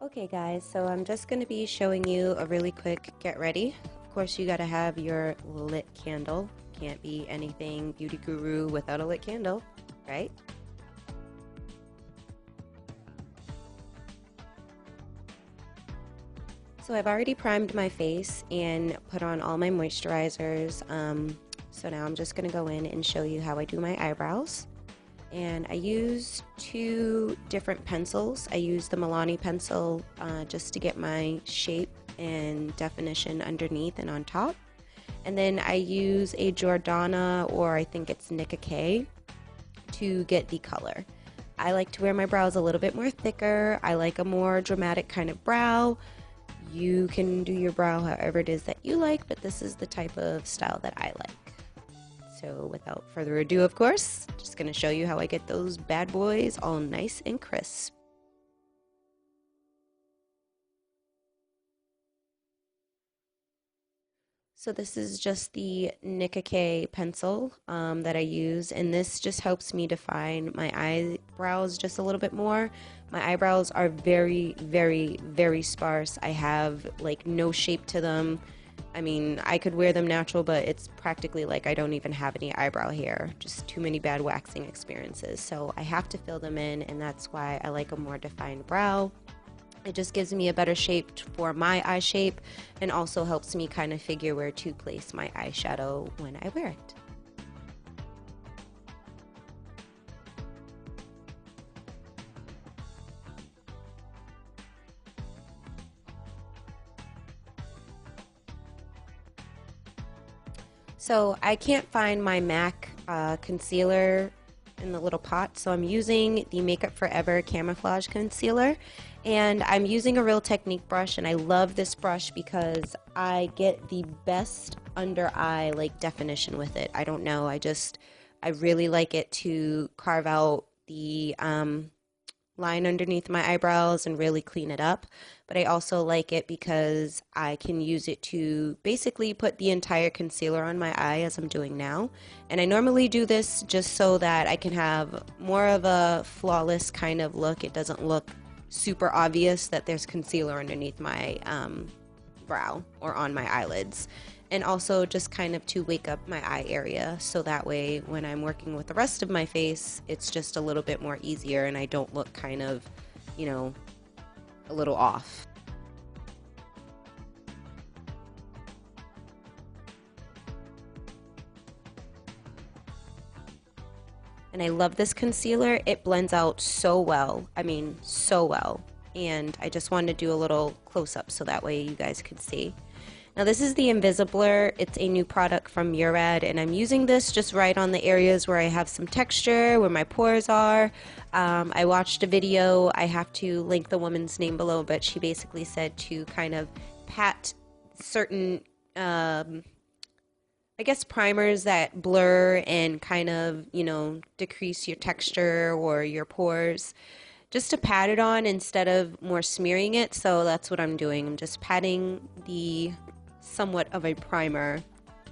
Okay guys, so I'm just going to be showing you a really quick get ready. Of course you got to have your lit candle. Can't be anything beauty guru without a lit candle, right? So I've already primed my face and put on all my moisturizers. So now I'm just going to go in and show you how I do my eyebrows. And I use two different pencils. I use the Milani pencil just to get my shape and definition underneath and on top. And then I use a Jordana, or I think it's Nicka K, to get the color. I like to wear my brows a little bit more thicker. I like a more dramatic kind of brow. You can do your brow however it is that you like, but this is the type of style that I like. So without further ado, of course, just going to show you how I get those bad boys all nice and crisp. So this is just the Nicka K pencil that I use, and this just helps me define my eyebrows just a little bit more. My eyebrows are very, very, very sparse. I have like no shape to them. I mean, I could wear them natural, but it's practically like I don't even have any eyebrow hair. Just too many bad waxing experiences. So I have to fill them in, and that's why I like a more defined brow. It just gives me a better shape for my eye shape, and also helps me kind of figure where to place my eyeshadow when I wear it. So I can't find my MAC concealer in the little pot, so I'm using the Makeup Forever Camouflage Concealer, and I'm using a Real Technique brush, and I love this brush because I get the best under eye like definition with it. I don't know, I really like it to carve out the line underneath my eyebrows and really clean it up, but I also like it because I can use it to basically put the entire concealer on my eye as I'm doing now. And I normally do this just so that I can have more of a flawless kind of look. It doesn't look super obvious that there's concealer underneath my brow or on my eyelids. And also just kind of to wake up my eye area, so that way when I'm working with the rest of my face, it's just a little bit more easier and I don't look kind of, you know, a little off. And I love this concealer. It blends out so well. I mean, so well. And I just wanted to do a little close-up so that way you guys could see. Now this is the Invisibler. It's a new product from Murad, and I'm using this just right on the areas where I have some texture, where my pores are. I watched a video. I have to link the woman's name below, but she basically said to kind of pat certain I guess primers that blur and kind of, you know, decrease your texture or your pores, just to pat it on instead of more smearing it. So that's what I'm doing. I'm just patting the somewhat of a primer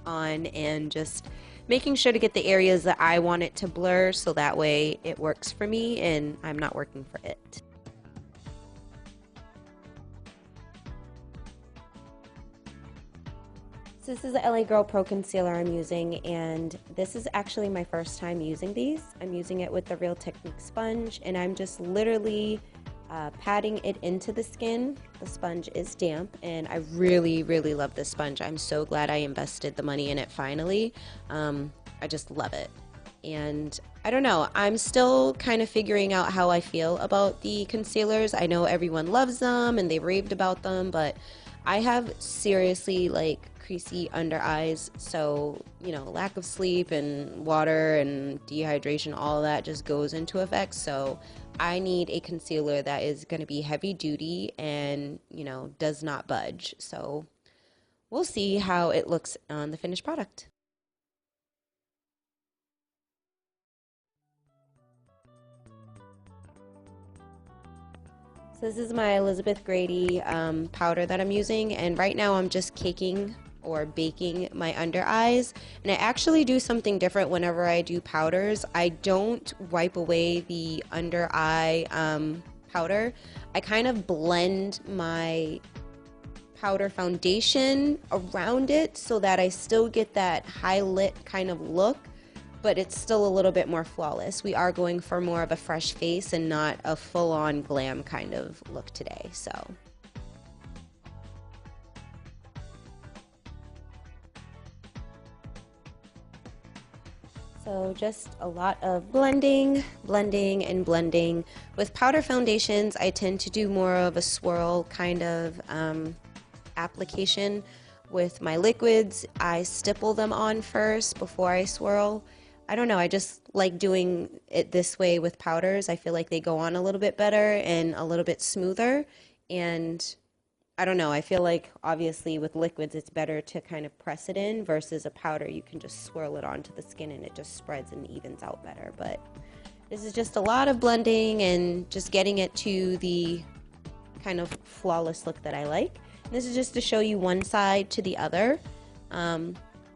on and just making sure to get the areas that I want it to blur, so that way it works for me and I'm not working for it. So this is the LA Girl Pro Concealer I'm using, and this is actually my first time using these. I'm using it with the Real Technique sponge, and I'm just literally patting it into the skin. The sponge is damp, and I really, really love this sponge. I'm so glad I invested the money in it finally. I just love it. And I don't know, I'm still kind of figuring out how I feel about the concealers. I know everyone loves them and they raved about them, but I have seriously like creasy under eyes, so you know, lack of sleep and water and dehydration, all that just goes into effect. So I need a concealer that is going to be heavy duty and, you know, does not budge. So we'll see how it looks on the finished product. So this is my Elizabeth Grady powder that I'm using, and right now I'm just caking or baking my under eyes. And I actually do something different whenever I do powders. I don't wipe away the under eye powder, I kind of blend my powder foundation around it so that I still get that high lit kind of look, but it's still a little bit more flawless. We are going for more of a fresh face and not a full-on glam kind of look today, so. So just a lot of blending, blending, and blending. With powder foundations, I tend to do more of a swirl kind of application. With my liquids, I stipple them on first before I swirl. I don't know, I just like doing it this way with powders. I feel like they go on a little bit better and a little bit smoother, and I don't know, I feel like obviously with liquids it's better to kind of press it in versus a powder. You can just swirl it onto the skin and it just spreads and evens out better. But this is just a lot of blending and just getting it to the kind of flawless look that I like. And this is just to show you one side to the other.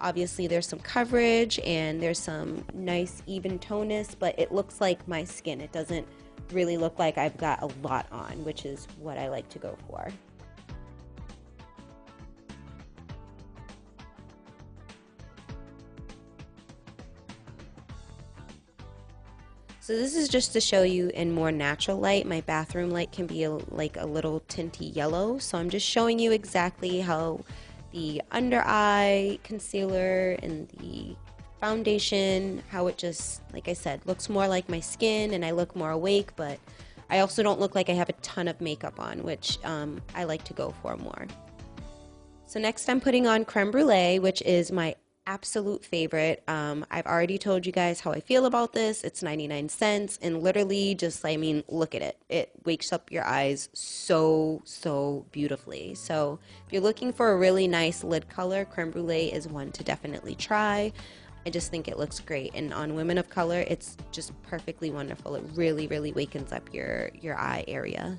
Obviously there's some coverage and there's some nice even tonus, but it looks like my skin. It doesn't really look like I've got a lot on, which is what I like to go for. So this is just to show you in more natural light. My bathroom light can be like a little tinty yellow. So I'm just showing you exactly how the under eye concealer and the foundation, how it just, like I said, looks more like my skin and I look more awake, but I also don't look like I have a ton of makeup on, which I like to go for more. So next I'm putting on creme brulee, which is my absolute favorite. I've already told you guys how I feel about this. It's 99 cents and literally just, I mean, look at it. It wakes up your eyes so beautifully. So if you're looking for a really nice lid color, creme brulee is one to definitely try. I just think it looks great, and on women of color it's just perfectly wonderful. It really wakens up your eye area.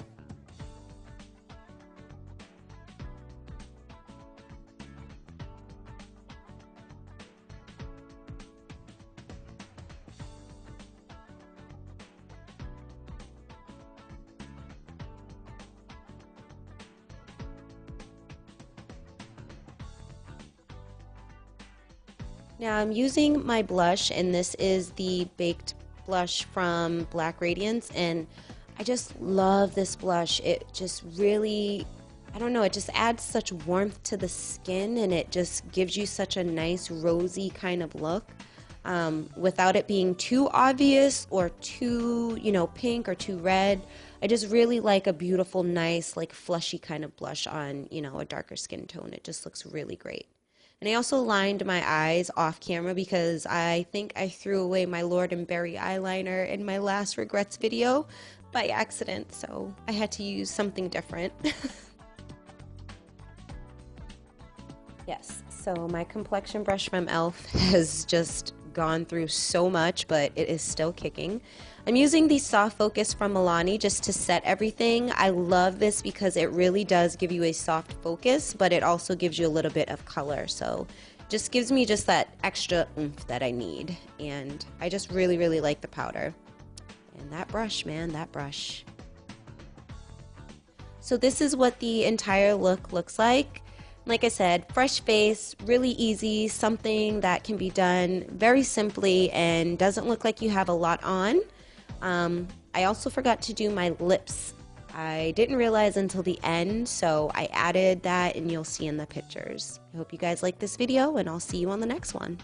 Now I'm using my blush, and this is the Baked blush from Black Radiance, and I just love this blush. It just really, I don't know, it just adds such warmth to the skin, and it just gives you such a nice rosy kind of look without it being too obvious or too, you know, pink or too red. I just really like a beautiful, nice, like flushy kind of blush on, you know, a darker skin tone. It just looks really great. And I also lined my eyes off camera because I think I threw away my Lord and Berry eyeliner in my last regrets video by accident, so I had to use something different. Yes, so my complexion brush from e.l.f. has just gone through so much, but it is still kicking. I'm using the soft focus from Milani just to set everything. I love this because it really does give you a soft focus, but it also gives you a little bit of color. So just gives me just that extra oomph that I need. And I just really like the powder. And that brush, man, that brush. So this is what the entire look looks like. Like I said, fresh face, really easy, something that can be done very simply and doesn't look like you have a lot on. I also forgot to do my lips. I didn't realize until the end, so I added that and you'll see in the pictures. I hope you guys like this video, and I'll see you on the next one.